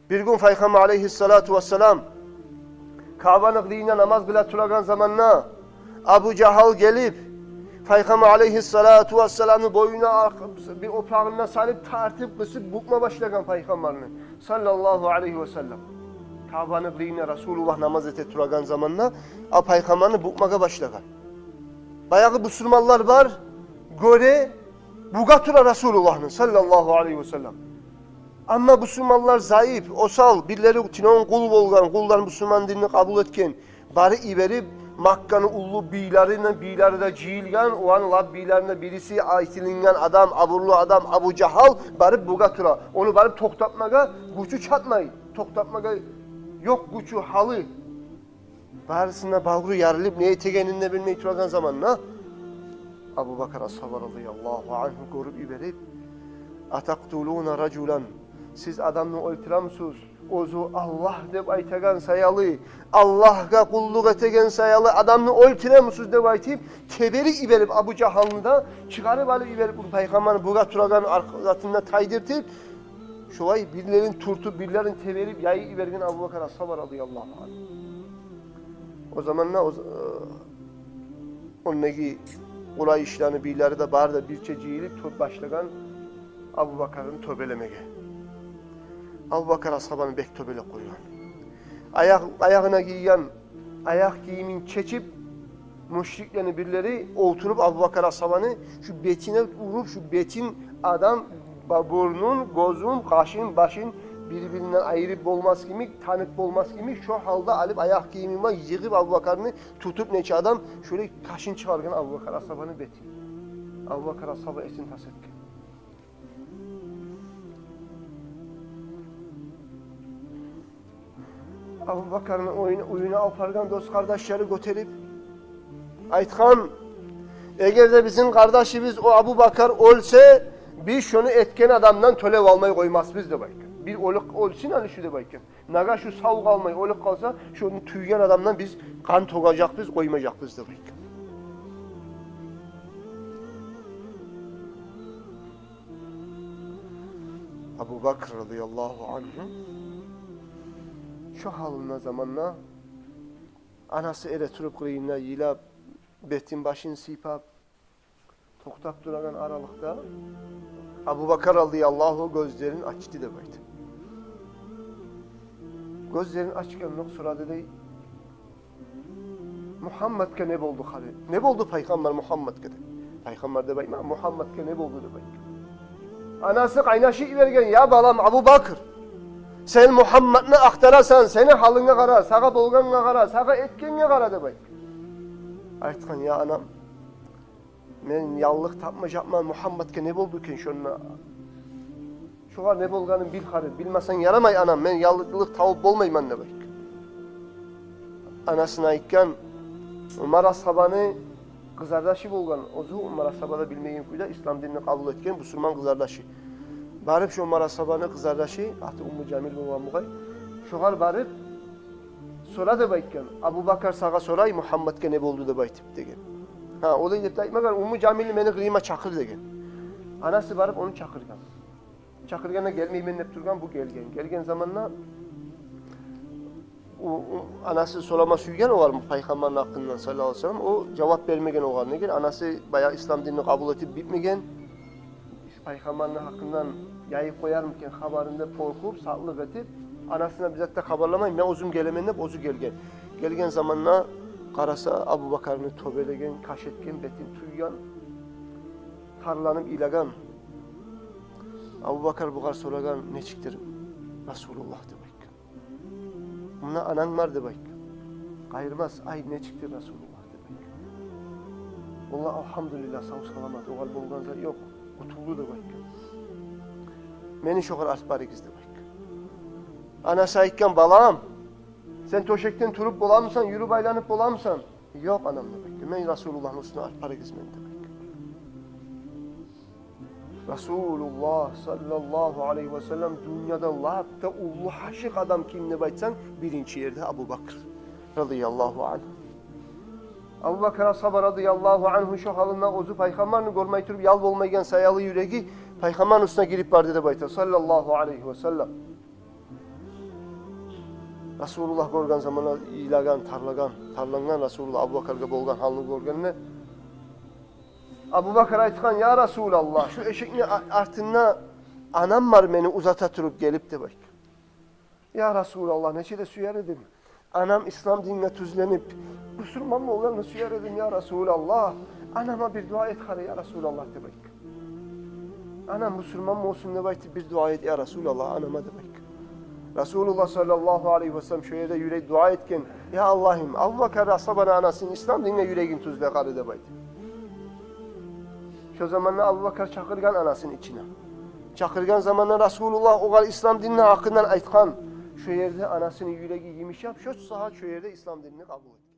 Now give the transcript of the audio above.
Bir gün Peygamber aleyhissalatu vesselam Kabe'nin dine namaz bile turagan zamanla Abu Cahal gelip Peygamber aleyhissalatu vesselam'ın boyuna bir oprağına salıp tartıp kısıp bukma başlayan Peygamber'in sallallahu aleyhi ve sellem. Kabe'nin dine Resulullah namaz ete turagan zamanla Peygamber'in bukmaga başlagan. Bayağı Müslümanlar var, göre buga tura Resulullah'ın sallallahu aleyhi ve sellem. Ama Müslümanlar zayıf, osal, birileri tinon kul bolgan, kullar Müslüman dinini kabul etken, bari iverip Makka'nın ulu bileri de cihilgen, o an lab bilerine birisi aytilingen adam, aburlu adam, Abu Cahal, bari buga tura. Onu bari toktatmaga, gücü çatmayı, toktatmaga yok gücü halı. Barisinde balguru yarılıp neye tegeninde bilmeyi turagan zamanla Abu Bakar ashabi radıyallahu anhu görüp iverip ataktuluna raculan siz adamını öldüremsiniz. Ozu Allah deb aytagan sayalı, Allah'a kulluk etegen sayalı adamını öldüremsiniz deb aytip teberi iverip Abu Cahal'ını da çıkarıp alıp iverip Peygamber'in buga turagan arkasında taydırtıp şovay birilerin turtup birilerin teberip yayı ivergen Abu Bakar ashabi radıyallahu anh. O zamanla ondaki olay işlerini birileri de barda bir çeciğilip başlayan Abu Bakar'ın töbelemege. Abu Bakar ashabını bek töbele koyuyor. Ayağına giyen ayak giyimin çekip müşriklerini birileri oturup Abu Bakar ashabını şu betine vurup şu betin adam burnun, gözün, kaşın, başın birbirinden ayırıp olmaz gibi, tanık olmaz gibi şu halde alıp ayak giyimim var, yığıp Abu Bakar'ını tutup neçe adam şöyle kaşın çıkarken Abu Bakar ashabını beti. Abu Bakar ashabı esin tas etken. Abu Bakar'ın oyunu alpargan dost kardeşleri götürüp aytkan eğer de bizim kardeşimiz o Abu Bakar olsa biz şunu etken adamdan tölev almayı koymaz biz de bakın. Bir oluk olsun hani şu da bakın. Naga şu savuk almayı oluk kalsa şunu tüygen adamdan biz kan tokacak biz koymayacak biz de bakın. Abu Bakr radıyallahu anh şu halına zamanla anası ere turup kıyına yila betin başını sipap toktap duran aralıkta Abu Bakar radıyallahu gözlerini açtı da baydı. Gözlerini açken sonra dedi Muhammed'ke ne oldu hali? Ne oldu Peygamber Muhammed'ke de? Peygamber de bayma Muhammed'ke ne oldu da baydı. Anası kaynaşı vergen ya balam Abu Bakr. Sen Muhammed'ni aktarasan, seni halına kara, sağa bolganına kara, sağa etkenine kara da baydı. Aytkan ya anam. Men yallık tapmayacakman Muhammed'ke ne oldu ki şununla? Şuğa ne bolganın bil karı, bilmesen yaramay anam, men yallıklık tavuk bolmayman ne bayk. Anasına aytkan, Umar ashabanı kızardaşı bolgan, ozu Umar ashabada bilmeyen kuyda İslam dinini kabul etken Müslüman kızardaşı. Barıp şu Umar ashabanı kızardaşı, ahti Ummu Cemil bolgan buğay, şuğa barıp sonra da baykken, Abu Bakar sağa soray Muhammed'ke ne oldu da baytip degen. Ha, o da gidip aytmagan Ummu Cemil'i meni kıyıma çakır degen. Anası barıp onu çakırgan. Çakırgana gelmeyi menlep turgan bu gelgen. Gelgen zamanla anası solama suygen o var mı Peygamber'in hakkından sallallahu aleyhi ve sellem. O cevap vermegen o var. Neger anası bayağı İslam dinini kabul edip bitmegen. Peygamber'in hakkından yayıp koyar mıken haberinde korkup sağlık edip anasına bizzat da haberlamayın. Ben uzun gelemenle bozu gelgen. Gelgen zamanla karasa Abu Bakar'ını tövbelegen, kaşetken, betin tüygan, tarlanıp ilagan. Abu Bakar bu kadar soragan ne çıktır? Resulullah demek. Buna anan var demek. Kayırmaz, ay ne çıktı Resulullah demek. Allah elhamdülillah sağ salamat, o kalp olganza yok, kutuldu demek. Meni şokar asbarikiz demek. Anası aytkan balam, sen toşekten turup bolamsan, yürü baylanıp bolamsan. Yok anam demek. Men Resulullah'ın üstüne asbarikiz men demek. Resulullah sallallahu aleyhi ve sellem dünyada lahapta ulu haşık adam kimine baytsan birinci yerde Abu Bakr radıyallahu anh. Abu Bakr ashabı radıyallahu anh'ın şu halından ozu Peygamber'ini görmeyi turup yal olmayan sayalı yüreği Peygamber'in üstüne girip vardı da bayta sallallahu aleyhi ve sellem. Rasulullah görgen zamanlar ilagan, tarlangan Rasulullah Abu Bakar'ga bolgan halını görgenine Abu Bakar aytkan ya Resulallah şu eşekni artına anam var beni uzata turup gelip de bak. Ya Resulallah neçe de süyer edim. Anam İslam dinine tüzlenip Müslüman mı olanı süyer edim ya Resulallah. Anama bir dua et kare ya Resulallah de bak. Anam Müslüman mı olsun de bak bir dua et ya Resulallah anama de bak. Resulullah sallallahu aleyhi ve sellem şöyle de yürek dua etken ya Allah'ım Abu Bakar asabana anasını İslam dinine yüreğin tuzla kare de bak. Şu zamanla Abu Bakar çakırgan anasının içine. Çakırgan zamanla Resulullah o İslam dinine hakkından aytkan. Şu yerde anasının yüreği yemiş yap, şu saat şu yerde İslam dinini kabul et.